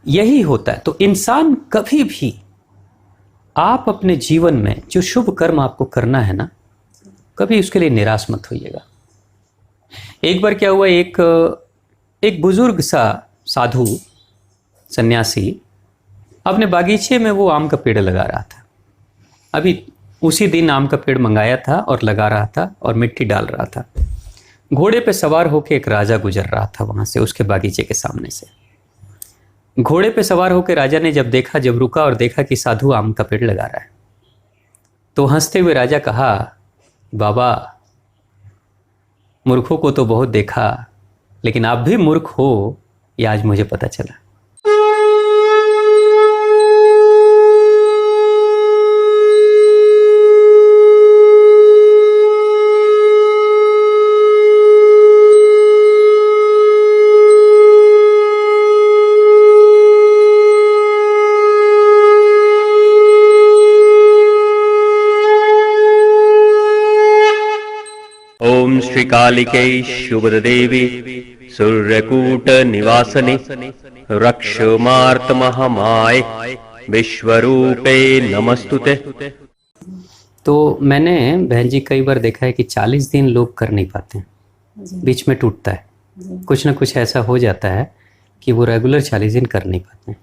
यही होता है। तो इंसान कभी भी, आप अपने जीवन में जो शुभ कर्म आपको करना है ना, कभी उसके लिए निराश मत होइएगा। एक बार क्या हुआ, एक बुजुर्ग सा साधु सन्यासी अपने बागीचे में वो आम का पेड़ लगा रहा था। अभी उसी दिन आम का पेड़ मंगाया था और लगा रहा था और मिट्टी डाल रहा था। घोड़े पे सवार होकर एक राजा गुजर रहा था वहां से, उसके बागीचे के सामने से। घोड़े पे सवार होकर राजा ने जब रुका और देखा कि साधु आम का पेड़ लगा रहा है, तो हंसते हुए राजा कहा, बाबा, मूर्खों को तो बहुत देखा, लेकिन आप भी मूर्ख हो, ये आज मुझे पता चला। ओम श्री कालिके शुभदेवी सूर्यकूट निवासने रक्षमार्त महामाय विश्वरूपे नमस्तुते। तो मैंने बहन जी कई बार देखा है कि 40 दिन लोग कर नहीं पाते हैं, बीच में टूटता है, कुछ ना कुछ ऐसा हो जाता है कि वो रेगुलर 40 दिन कर नहीं पाते हैं।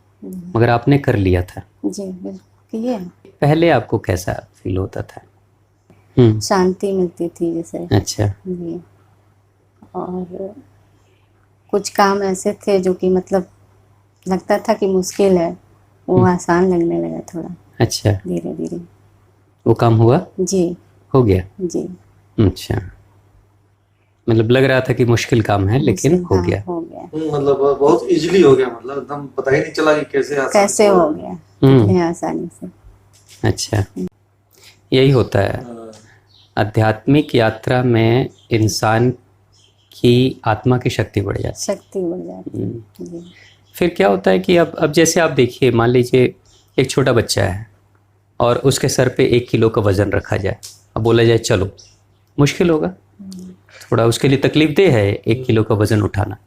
मगर आपने कर लिया था। जी बिल्कुल किए। पहले आपको कैसा फील होता था? शांति मिलती थी जैसे। अच्छा जी, और कुछ काम ऐसे थे जो कि मतलब लगता था कि मुश्किल है, वो आसान लगने लगा थोड़ा। अच्छा, धीरे धीरे वो काम हुआ? जी हो गया। जी। अच्छा, मतलब लग रहा था कि मुश्किल काम है लेकिन हो गया। हो गया, मतलब बहुत इजीली हो गया, मतलब एकदम पता ही नहीं चला कि कैसे हो गया इतने आसानी से। अच्छा, यही होता है आध्यात्मिक यात्रा में, इंसान की आत्मा की शक्ति बढ़ जाती है। जी। फिर क्या होता है कि अब जैसे आप देखिए, मान लीजिए एक छोटा बच्चा है और उसके सर पे 1 किलो का वजन रखा जाए, अब बोला जाए चलो, मुश्किल होगा थोड़ा, उसके लिए तकलीफदेह है 1 किलो का वजन उठाना।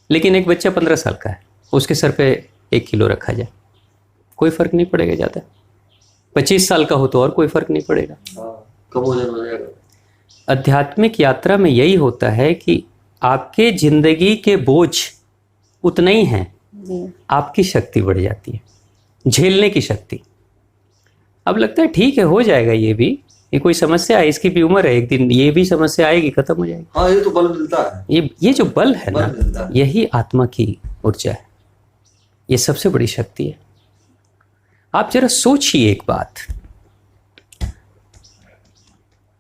लेकिन एक बच्चा 15 साल का है, उसके सर पे 1 किलो रखा जाए, कोई फर्क नहीं पड़ेगा ज़्यादा। 25 साल का हो तो और कोई फर्क नहीं पड़ेगा, कम वजन हो जाएगा। आध्यात्मिक यात्रा में यही होता है कि आपके जिंदगी के बोझ उतने ही हैं, आपकी शक्ति बढ़ जाती है, झेलने की शक्ति। अब लगता है ठीक है, हो जाएगा, ये कोई समस्या है, इसकी भी उम्र है, एक दिन ये भी समस्या आएगी, खत्म हो जाएगी। हाँ, ये तो बल मिलता है। ये जो बल है ना, यही आत्मा की ऊर्जा है, ये सबसे बड़ी शक्ति है। आप जरा सोचिए एक बात,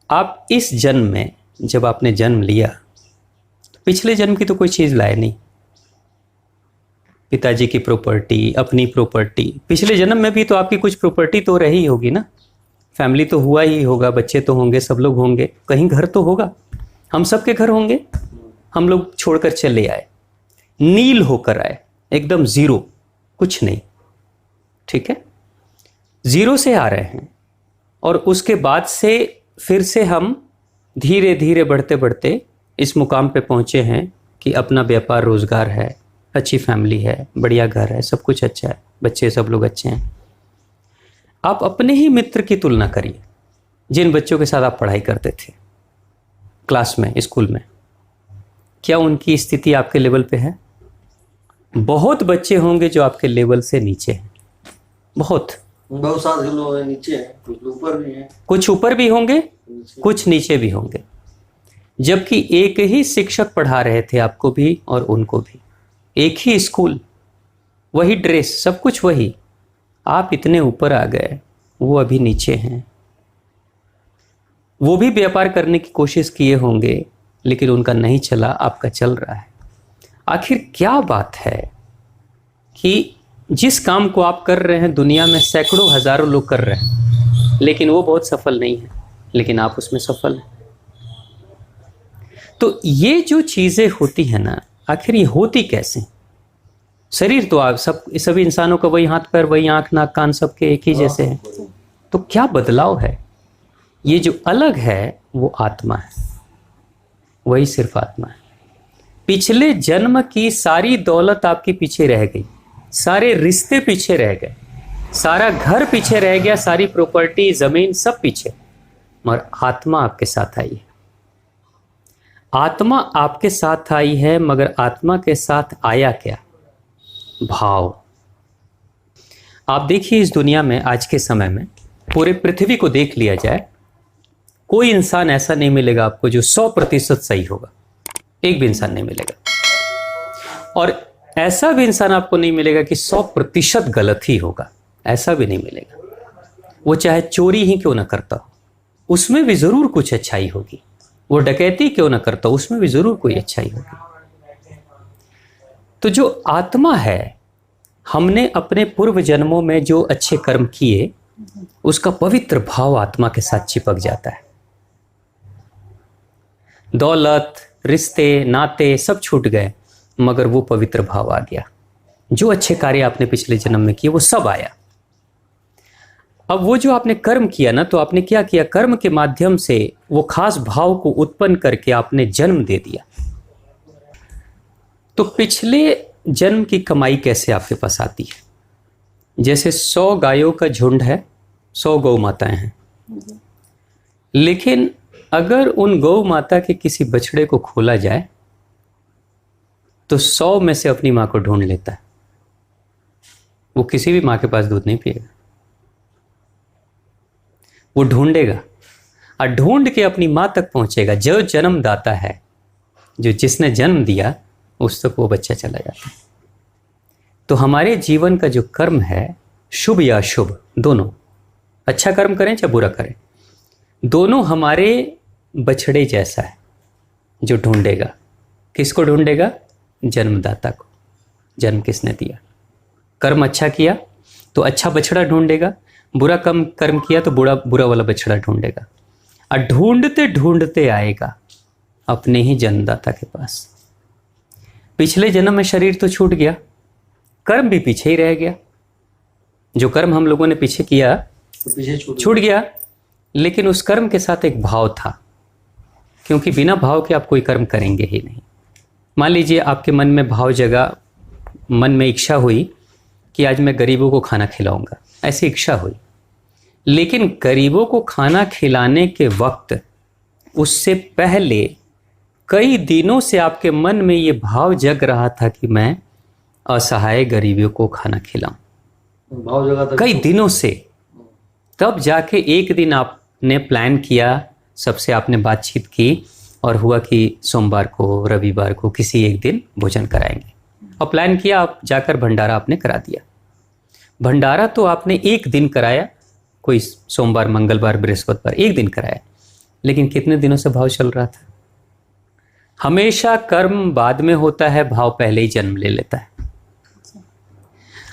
आप इस जन्म में जब आपने जन्म लिया, पिछले जन्म की तो कोई चीज़ लाए नहीं, पिताजी की प्रॉपर्टी, अपनी प्रॉपर्टी, पिछले जन्म में भी तो आपकी कुछ प्रॉपर्टी तो रही होगी ना, फैमिली तो हुआ ही होगा, बच्चे तो होंगे, सब लोग होंगे, कहीं घर तो होगा, हम सब के घर होंगे। हम लोग छोड़कर चले आए, नील होकर आए, एकदम ज़ीरो, कुछ नहीं, ठीक है, ज़ीरो से आ रहे हैं। और उसके बाद से फिर से हम धीरे धीरे बढ़ते बढ़ते इस मुकाम पे पहुँचे हैं कि अपना व्यापार रोज़गार है, अच्छी फैमिली है, बढ़िया घर है, सब कुछ अच्छा है, बच्चे सब लोग अच्छे हैं। आप अपने ही मित्र की तुलना करिए, जिन बच्चों के साथ आप पढ़ाई करते थे क्लास में, स्कूल में, क्या उनकी स्थिति आपके लेवल पे है? बहुत बच्चे होंगे जो आपके लेवल से नीचे हैं, बहुत सारे लोग नीचे हैं, कुछ ऊपर भी हैं, कुछ ऊपर भी होंगे, कुछ नीचे भी होंगे। जबकि एक ही शिक्षक पढ़ा रहे थे आपको भी और उनको भी, एक ही स्कूल, वही ड्रेस, सब कुछ वही। आप इतने ऊपर आ गए, वो अभी नीचे हैं। वो भी व्यापार करने की कोशिश किए होंगे लेकिन उनका नहीं चला, आपका चल रहा है। आखिर क्या बात है कि जिस काम को आप कर रहे हैं, दुनिया में सैकड़ों हजारों लोग कर रहे हैं, लेकिन वो बहुत सफल नहीं है, लेकिन आप उसमें सफल हैं। तो ये जो चीज़ें होती हैं ना, आखिर ये होती कैसे? शरीर तो आप सभी इंसानों का वही हाथ पैर, वही आंख नाक कान सबके एक ही जैसे हैं, तो क्या बदलाव है? ये जो अलग है वो आत्मा है, वही सिर्फ आत्मा है। पिछले जन्म की सारी दौलत आपके पीछे रह गई, सारे रिश्ते पीछे रह गए, सारा घर पीछे रह गया, सारी प्रॉपर्टी, जमीन सब पीछे, मगर आत्मा आपके साथ आई है। आत्मा आपके साथ आई है, मगर आत्मा के साथ आया क्या? भाव। आप देखिए इस दुनिया में आज के समय में पूरे पृथ्वी को देख लिया जाए, कोई इंसान ऐसा नहीं मिलेगा आपको जो 100% सही होगा, एक भी इंसान नहीं मिलेगा। और ऐसा भी इंसान आपको नहीं मिलेगा कि 100% गलत ही होगा, ऐसा भी नहीं मिलेगा। वो चाहे चोरी ही क्यों ना करता हो, उसमें भी जरूर कुछ अच्छाई होगी। वो डकैती क्यों ना करता हो, उसमें भी जरूर कोई अच्छाई होगी। तो जो आत्मा है, हमने अपने पूर्व जन्मों में जो अच्छे कर्म किए, उसका पवित्र भाव आत्मा के साथ चिपक जाता है। दौलत, रिश्ते, नाते सब छूट गए, मगर वो पवित्र भाव आ गया। जो अच्छे कार्य आपने पिछले जन्म में किए वो सब आया। अब वो जो आपने कर्म किया ना, तो आपने क्या किया? कर्म के माध्यम से वो खास भाव को उत्पन्न करके आपने जन्म दे दिया। तो पिछले जन्म की कमाई कैसे आपके पास आती है? जैसे 100 गायों का झुंड है, 100 गौ माताएं हैं, लेकिन अगर उन गौ माता के किसी बछड़े को खोला जाए तो 100 में से अपनी मां को ढूंढ लेता है। वो किसी भी मां के पास दूध नहीं पिएगा, वो ढूंढेगा और ढूंढ के अपनी मां तक पहुंचेगा। जो जन्मदाता है, जो जिसने जन्म दिया, उस तक वो बच्चा चला जाता है। तो हमारे जीवन का जो कर्म है, शुभ या अशुभ दोनों, अच्छा कर्म करें चाहे बुरा करें, दोनों हमारे बछड़े जैसा है जो ढूंढेगा। किसको ढूंढेगा? जन्मदाता को। जन्म किसने दिया? कर्म अच्छा किया तो अच्छा बछड़ा ढूंढेगा, बुरा कर्म किया तो बुरा वाला बछड़ा ढूंढेगा। और ढूंढते ढूंढते आएगा अपने ही जन्मदाता के पास। पिछले जन्म में शरीर तो छूट गया, कर्म भी पीछे ही रह गया। जो कर्म हम लोगों ने पीछे किया तो पीछे छूट गया, लेकिन उस कर्म के साथ एक भाव था, क्योंकि बिना भाव के आप कोई कर्म करेंगे ही नहीं। मान लीजिए आपके मन में भाव जगा, मन में इच्छा हुई कि आज मैं गरीबों को खाना खिलाऊंगा, ऐसी इच्छा हुई, लेकिन गरीबों को खाना खिलाने के वक्त उससे पहले कई दिनों से आपके मन में ये भाव जग रहा था कि मैं असहाय गरीबों को खाना खिलाऊं, भाव जगह तक कई दिनों से। तब जाके एक दिन आपने प्लान किया, सबसे आपने बातचीत की और हुआ कि सोमवार को, रविवार को किसी एक दिन भोजन कराएंगे, और प्लान किया, आप जाकर भंडारा आपने करा दिया। भंडारा तो आपने एक दिन कराया, कोई सोमवार, मंगलवार, बृहस्पतिवार, एक दिन कराया, लेकिन कितने दिनों से भाव चल रहा था? हमेशा कर्म बाद में होता है, भाव पहले ही जन्म ले लेता है।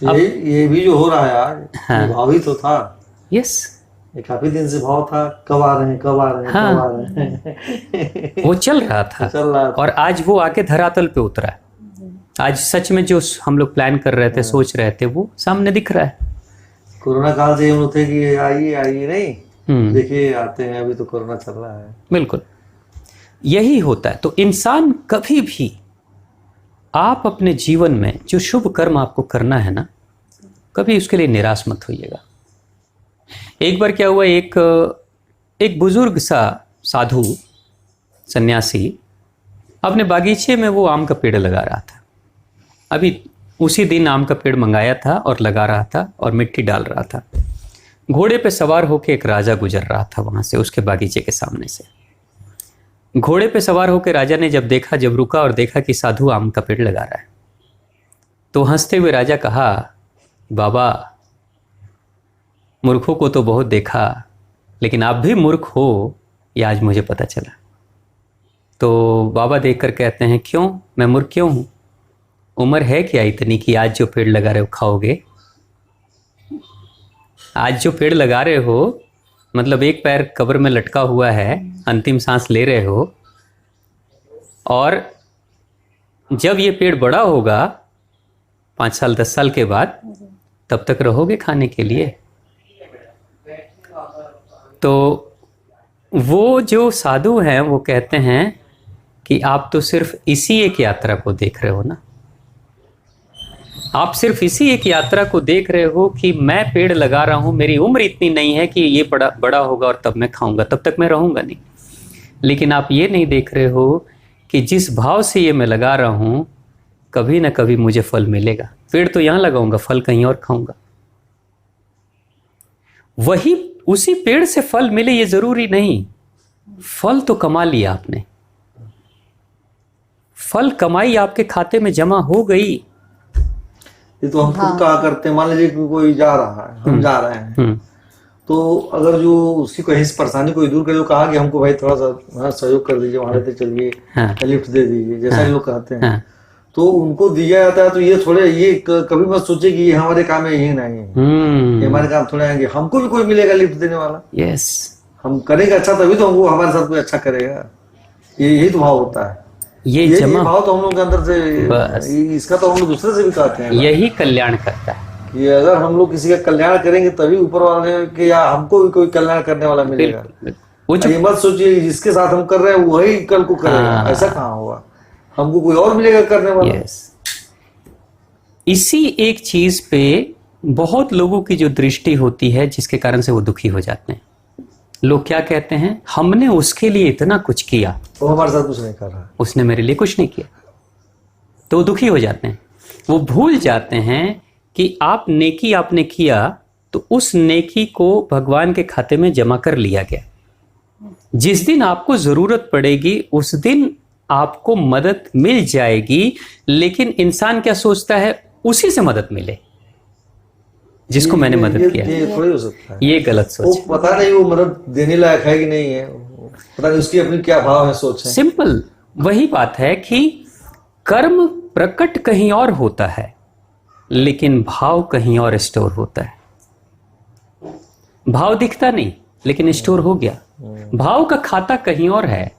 ये भी जो हो रहा है यार, हाँ। ये भाव ही तो था। यस, ये काफी दिन से भाव था, कब आ रहे हैं, कब आ रहे हैं, हाँ। कब आ रहे हैं। वो चल रहा था, चल रहा था। और आज वो आके धरातल पे उतरा है। आज सच में जो हम लोग प्लान कर रहे थे, सोच रहे थे, वो सामने दिख रहा है। कोरोना काल से हम लोग थे कि आइए आइए, नहीं देखिए आते हैं, अभी तो कोरोना चल रहा है। बिल्कुल यही होता है। तो इंसान कभी भी, आप अपने जीवन में जो शुभ कर्म आपको करना है ना, कभी उसके लिए निराश मत होइएगा। एक बार क्या हुआ, एक बुजुर्ग सा साधु सन्यासी अपने बागीचे में वो आम का पेड़ लगा रहा था। अभी उसी दिन आम का पेड़ मंगाया था और लगा रहा था और मिट्टी डाल रहा था। घोड़े पे सवार होकर एक राजा गुजर रहा था वहां से, उसके बागीचे के सामने से। घोड़े पे सवार होकर राजा ने जब रुका और देखा कि साधु आम का पेड़ लगा रहा है, तो हंसते हुए राजा कहा, बाबा, मूर्खों को तो बहुत देखा, लेकिन आप भी मूर्ख हो, ये आज मुझे पता चला। तो बाबा देखकर कहते हैं, क्यों, मैं मूर्ख क्यों हूं? उम्र है क्या इतनी कि आज जो पेड़ लगा रहे हो खाओगे? आज जो पेड़ लगा रहे हो, मतलब एक पैर कब्र में लटका हुआ है, अंतिम सांस ले रहे हो, और जब ये पेड़ बड़ा होगा 5 साल 10 साल के बाद, तब तक रहोगे खाने के लिए। तो वो जो साधु हैं वो कहते हैं कि आप तो सिर्फ इसी एक यात्रा को देख रहे हो ना, आप सिर्फ इसी एक यात्रा को देख रहे हो कि मैं पेड़ लगा रहा हूं, मेरी उम्र इतनी नहीं है कि ये बड़ा होगा और तब मैं खाऊंगा, तब तक मैं रहूंगा नहीं। लेकिन आप ये नहीं देख रहे हो कि जिस भाव से ये मैं लगा रहा हूं, कभी ना कभी मुझे फल मिलेगा। पेड़ तो यहां लगाऊंगा, फल कहीं और खाऊंगा। वही उसी पेड़ से फल मिले ये जरूरी नहीं। फल तो कमा लिया आपने, फल कमाई आपके खाते में जमा हो गई। ये तो हम खुद कहा करते हैं, मान लीजिए कि कोई जा रहा है, हम जा रहे हैं, तो अगर जो उसकी कहीं से परेशानी कोई दूर करे, जो कहा कि हमको भाई थोड़ा सा सहयोग कर दीजिए, वहां लेते चलिए, लिफ्ट दे दीजिए, जैसा लोग कहते हैं, तो उनको दिया जाता है। तो ये थोड़े, ये कभी मत सोचे कि ये हमारे काम में यही नहीं है, ये हमारे काम थोड़े आएंगे, हमको भी कोई मिलेगा लिफ्ट देने वाला। यस, हम करेंगे अच्छा तभी तो हमको हमारे साथ कोई अच्छा करेगा। यही तो भाव होता है। ये भाव तो हम लोग के अंदर से, इसका तो हम लोग दूसरे से भी कहते हैं, यही कल्याण करता है कि अगर हम लोग किसी का कल्याण करेंगे तभी ऊपर वाले के या हमको भी कोई कल्याण करने वाला मिलेगा। ये मत सोचिए जिसके साथ हम कर रहे हैं वही कल को करेगा, ऐसा कहाँ होगा, हमको कोई और मिलेगा करने वाला। इसी एक चीज पे बहुत लोगों की जो दृष्टि होती है, जिसके कारण से वो दुखी हो जाते हैं। लोग क्या कहते हैं, हमने उसके लिए इतना कुछ किया, वो हमारे साथ कुछ नहीं कर रहा, उसने मेरे लिए कुछ नहीं किया, तो वो दुखी हो जाते हैं। वो भूल जाते हैं कि आप नेकी आपने किया तो उस नेकी को भगवान के खाते में जमा कर लिया गया। जिस दिन आपको जरूरत पड़ेगी उस दिन आपको मदद मिल जाएगी। लेकिन इंसान क्या सोचता है, उसी से मदद मिले जिसको मैंने मदद किया। ये थोड़ी हो सकता है, ये गलत सोच। पता नहीं वो मदद देने लायक है कि नहीं है, पता नहीं उसकी अपनी क्या भाव है, सोच है। सिंपल वही बात है कि कर्म प्रकट कहीं और होता है, लेकिन भाव कहीं और स्टोर होता है। भाव दिखता नहीं लेकिन स्टोर हो गया। भाव का खाता कहीं और है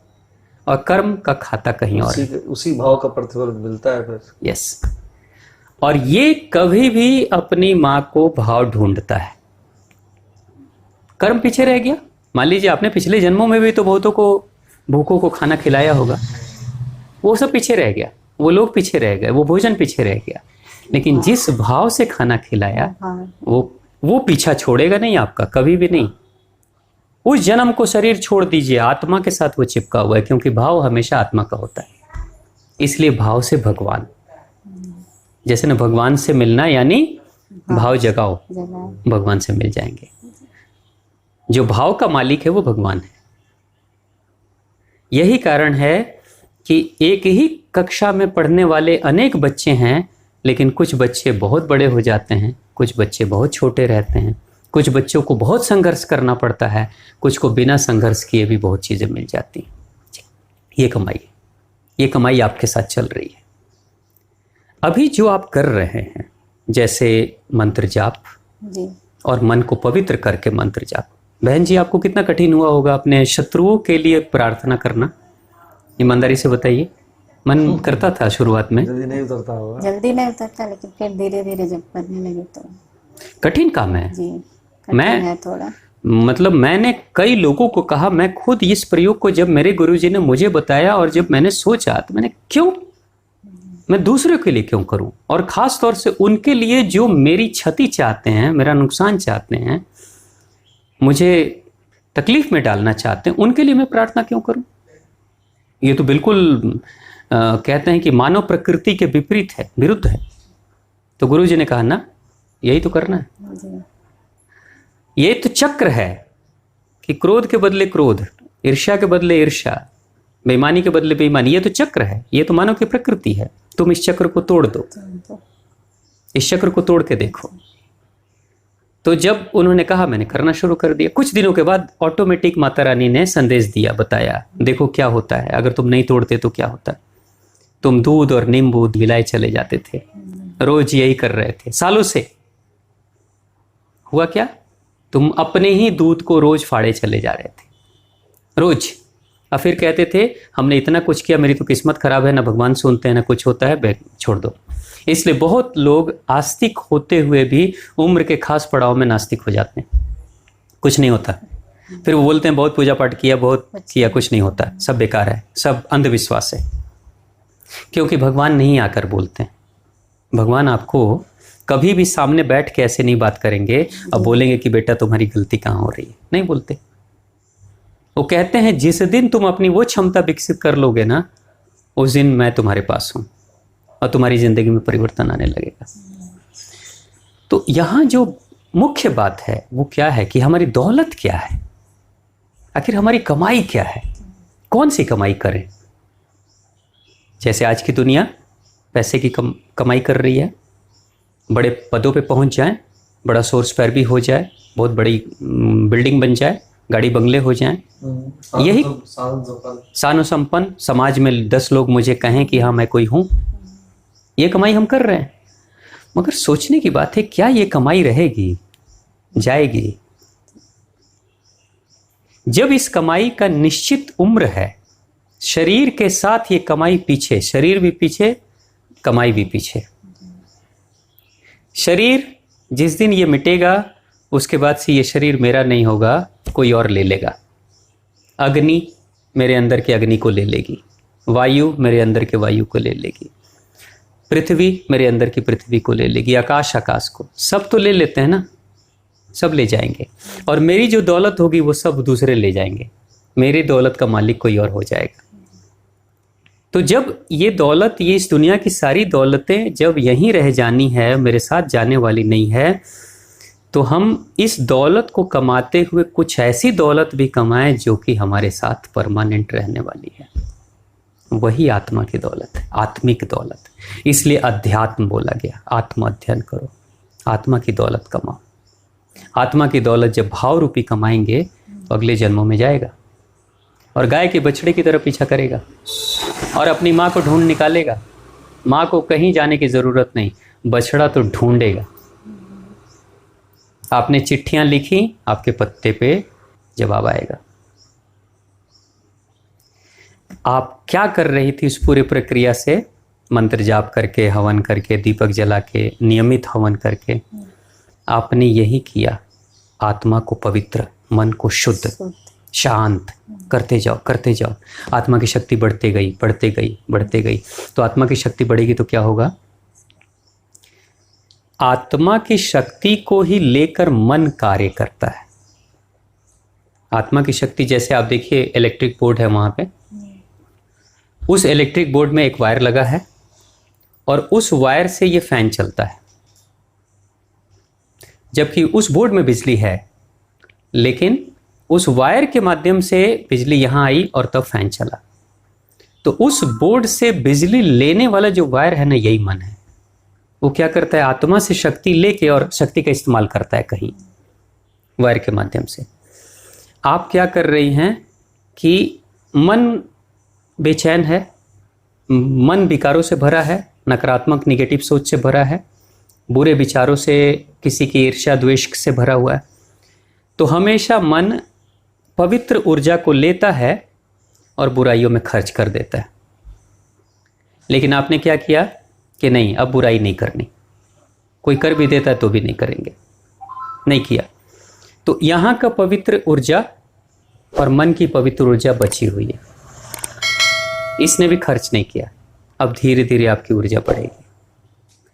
और कर्म का खाता कहीं और है। उसी भाव का प्रतिफल मिलता है फिर। यस। और ये कभी भी अपनी मां को भाव ढूंढता है। कर्म पीछे रह गया। मान लीजिए आपने पिछले जन्मों में भी तो बहुतों को भूखों को खाना खिलाया होगा, वो सब पीछे रह गया, वो लोग पीछे रह गए, वो भोजन पीछे रह गया। लेकिन जिस भाव से खाना खिलाया वो पीछा छोड़ेगा नहीं आपका, कभी भी नहीं। उस जन्म को शरीर छोड़ दीजिए, आत्मा के साथ वो चिपका हुआ है, क्योंकि भाव हमेशा आत्मा का होता है। इसलिए भाव से भगवान, जैसे ना भगवान से मिलना, यानी भाव जगाओ, भगवान से मिल जाएंगे। जो भाव का मालिक है वो भगवान है। यही कारण है कि एक ही कक्षा में पढ़ने वाले अनेक बच्चे हैं, लेकिन कुछ बच्चे बहुत बड़े हो जाते हैं, कुछ बच्चे बहुत छोटे रहते हैं, कुछ बच्चों को बहुत संघर्ष करना पड़ता है, कुछ को बिना संघर्ष किए भी बहुत चीज़ें मिल जाती हैं। ये कमाई आपके साथ चल रही है। अभी जो आप कर रहे हैं, जैसे मंत्र जाप जी, और मन को पवित्र करके मंत्र जाप, बहन जी आपको कितना कठिन हुआ होगा अपने शत्रुओं के लिए प्रार्थना करना? ईमानदारी से बताइए। मन करता था शुरुआत में? जल्दी नहीं उतरता होगा। जल्दी नहीं उतरता, लेकिन फिर धीरे धीरे जब करने लगे तो कठिन काम है जी, कठिन है थोड़ा। मतलब मैंने कई लोगों को कहा, मैं खुद इस प्रयोग को जब मेरे गुरुजी ने मुझे बताया और जब मैंने सोचा तो मैंने क्यों, मैं दूसरों के लिए क्यों करूं, और खास तौर से उनके लिए जो मेरी क्षति चाहते हैं, मेरा नुकसान चाहते हैं, मुझे तकलीफ में डालना चाहते हैं, उनके लिए मैं प्रार्थना क्यों करूं? ये तो बिल्कुल कहते हैं कि मानव प्रकृति के विपरीत है, विरुद्ध है। तो गुरुजी ने कहा ना, यही तो करना है। ये तो चक्र है कि क्रोध के बदले क्रोध, ईर्ष्या के बदले ईर्ष्या, बेईमानी के बदले बेईमानी। ये तो चक्र है, ये तो मानव की प्रकृति है। तुम इस चक्र को तोड़ दो, इस चक्र को तोड़ के देखो। तो जब उन्होंने कहा, मैंने करना शुरू कर दिया। कुछ दिनों के बाद ऑटोमेटिक माता रानी ने संदेश दिया, बताया, देखो क्या होता है अगर तुम नहीं तोड़ते तो क्या होता है। तुम दूध और नींबू मिलाए चले जाते थे, रोज यही कर रहे थे सालों से। हुआ क्या, तुम अपने ही दूध को रोज फाड़े चले जा रहे थे, रोज। और फिर कहते थे, हमने इतना कुछ किया, मेरी तो किस्मत खराब है, ना भगवान सुनते हैं ना कुछ होता है, छोड़ दो। इसलिए बहुत लोग आस्तिक होते हुए भी उम्र के खास पड़ाव में नास्तिक हो जाते हैं, कुछ नहीं होता। फिर वो बोलते हैं बहुत पूजा पाठ किया, बहुत किया, कुछ नहीं होता, सब बेकार है, सब अंधविश्वास है। क्योंकि भगवान नहीं आकर बोलते हैं, भगवान आपको कभी भी सामने बैठ के ऐसे नहीं बात करेंगे और बोलेंगे कि बेटा तुम्हारी गलती कहाँ हो रही है, नहीं बोलते। वो कहते हैं जिस दिन तुम अपनी वो क्षमता विकसित कर लोगे ना, उस दिन मैं तुम्हारे पास हूं और तुम्हारी जिंदगी में परिवर्तन आने लगेगा। तो यहां जो मुख्य बात है वो क्या है कि हमारी दौलत क्या है, आखिर हमारी कमाई क्या है, कौन सी कमाई करें। जैसे आज की दुनिया पैसे की कमाई कर रही है, बड़े पदों पे पहुंच जाएं, बड़ा सोर्स पैर भी हो जाए, बहुत बड़ी बिल्डिंग बन जाए, गाड़ी बंगले हो जाएं, यही शान संपन्न, समाज में 10 लोग मुझे कहें कि हाँ मैं कोई हूं, ये कमाई हम कर रहे हैं। मगर सोचने की बात है, क्या ये कमाई रहेगी, जाएगी? जब इस कमाई का निश्चित उम्र है, शरीर के साथ ये कमाई पीछे, शरीर भी पीछे, कमाई भी पीछे। शरीर जिस दिन ये मिटेगा, उसके बाद से ये शरीर मेरा नहीं होगा, कोई और ले लेगा। अग्नि मेरे अंदर के अग्नि को ले लेगी, वायु मेरे अंदर के वायु को ले लेगी, पृथ्वी मेरे अंदर की पृथ्वी को ले लेगी, आकाश आकाश को, सब तो ले लेते हैं ना, सब ले जाएंगे। और मेरी जो दौलत होगी वो सब दूसरे ले जाएंगे, मेरी दौलत का मालिक कोई और हो जाएगा। तो जब ये दौलत, ये इस दुनिया की सारी दौलतें जब यहीं रह जानी है, मेरे साथ जाने वाली नहीं है, तो हम इस दौलत को कमाते हुए कुछ ऐसी दौलत भी कमाएं जो कि हमारे साथ परमानेंट रहने वाली है। वही आत्मा की दौलत है, आत्मिक दौलत। इसलिए अध्यात्म बोला गया, आत्म अध्ययन करो, आत्मा की दौलत कमाओ। आत्मा की दौलत जब भाव रूपी कमाएंगे तो अगले जन्मों में जाएगा और गाय के बछड़े की तरह पीछा करेगा और अपनी माँ को ढूंढ निकालेगा। माँ को कहीं जाने की ज़रूरत नहीं, बछड़ा तो ढूंढेगा। आपने चिट्ठियां लिखी, आपके पत्ते पे जवाब आएगा। आप क्या कर रही थी उस पूरी प्रक्रिया से? मंत्र जाप करके, हवन करके, दीपक जला के, नियमित हवन करके आपने यही किया। आत्मा को पवित्र, मन को शुद्ध, शांत करते जाओ, करते जाओ। आत्मा की शक्ति बढ़ते गई, बढ़ते गई, बढ़ते गई। तो आत्मा की शक्ति बढ़ेगी तो क्या होगा? आत्मा की शक्ति को ही लेकर मन कार्य करता है। आत्मा की शक्ति, जैसे आप देखिए इलेक्ट्रिक बोर्ड है, वहां पे उस इलेक्ट्रिक बोर्ड में एक वायर लगा है और उस वायर से ये फैन चलता है, जबकि उस बोर्ड में बिजली है, लेकिन उस वायर के माध्यम से बिजली यहां आई और तब फैन चला। तो उस बोर्ड से बिजली लेने वाला जो वायर है ना, यही मन है। वो क्या करता है? आत्मा से शक्ति लेके और शक्ति का इस्तेमाल करता है कहीं वायर के माध्यम से। आप क्या कर रही हैं कि मन बेचैन है, मन विकारों से भरा है, नकारात्मक निगेटिव सोच से भरा है, बुरे विचारों से, किसी की ईर्ष्या द्वेष से भरा हुआ है। तो हमेशा मन पवित्र ऊर्जा को लेता है और बुराइयों में खर्च कर देता है। लेकिन आपने क्या किया कि नहीं, अब बुराई नहीं करनी। कोई कर भी देता है तो भी नहीं करेंगे, नहीं किया। तो यहाँ का पवित्र ऊर्जा और मन की पवित्र ऊर्जा बची हुई है, इसने भी खर्च नहीं किया। अब धीरे धीरे आपकी ऊर्जा बढ़ेगी।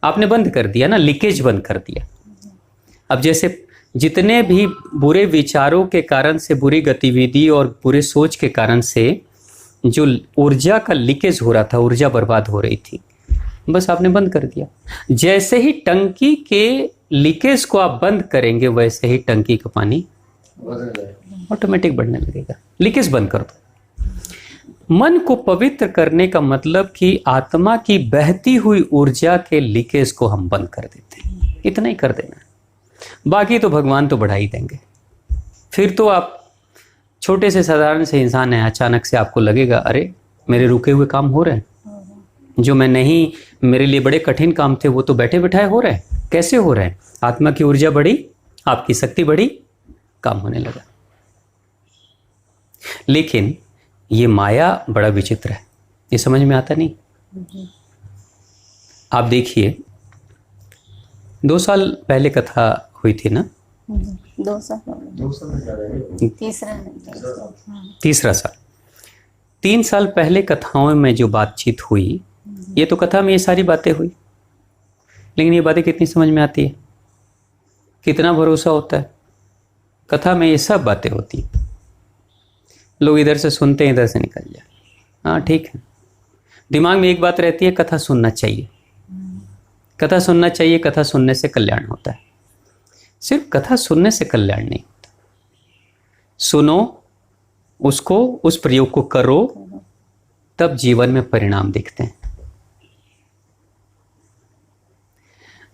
आपने बंद कर दिया ना, लीकेज बंद कर दिया। अब जैसे जितने भी बुरे विचारों के कारण से, बुरी गतिविधि और बुरे सोच के कारण से जो ऊर्जा का लीकेज हो रहा था, ऊर्जा बर्बाद हो रही थी, बस आपने बंद कर दिया। जैसे ही टंकी के लीकेज को आप बंद करेंगे, वैसे ही टंकी का पानी ऑटोमेटिक बढ़ने लगेगा। लीकेज बंद कर दो। मन को पवित्र करने का मतलब कि आत्मा की बहती हुई ऊर्जा के लीकेज को हम बंद कर देते हैं। इतना ही कर देना, बाकी तो भगवान तो बढ़ा ही देंगे। फिर तो आप छोटे से साधारण से इंसान हैं, अचानक से आपको लगेगा अरे मेरे रुके हुए काम हो रहे हैं, जो मैं नहीं, मेरे लिए बड़े कठिन काम थे वो तो बैठे बैठाए हो रहे हैं। कैसे हो रहे हैं? आत्मा की ऊर्जा बढ़ी, आपकी शक्ति बढ़ी, काम होने लगा। लेकिन ये माया बड़ा विचित्र है, ये समझ में आता नहीं। आप देखिए 2 साल पहले कथा हुई थी ना, 2 साल, तीसरा साल, 3 साल पहले कथाओं में जो बातचीत हुई, ये तो कथा में ये सारी बातें हुई। लेकिन ये बातें कितनी समझ में आती है, कितना भरोसा होता है। कथा में ये सब बातें होती हैं। लोग इधर से सुनते हैं, इधर से निकल जाए, हाँ ठीक है। दिमाग में एक बात रहती है, कथा सुनना चाहिए, कथा सुनना चाहिए, कथा सुनने से कल्याण होता है। सिर्फ कथा सुनने से कल्याण नहीं होता, सुनो उसको, उस प्रयोग को करो, तब जीवन में परिणाम दिखते हैं।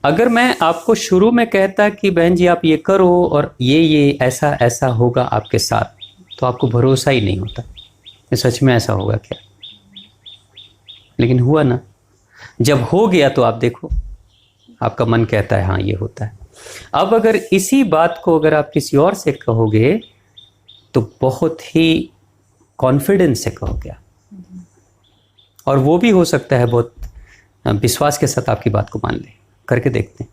अगर मैं आपको शुरू में कहता कि बहन जी आप ये करो और ये ऐसा ऐसा होगा आपके साथ, तो आपको भरोसा ही नहीं होता कि सच में ऐसा होगा क्या। लेकिन हुआ ना, जब हो गया तो आप देखो, आपका मन कहता है हाँ ये होता है। अब अगर इसी बात को अगर आप किसी और से कहोगे तो बहुत ही कॉन्फिडेंस से कहोगे, और वो भी हो सकता है बहुत विश्वास के साथ आपकी बात को मान ले। करके देखते हैं।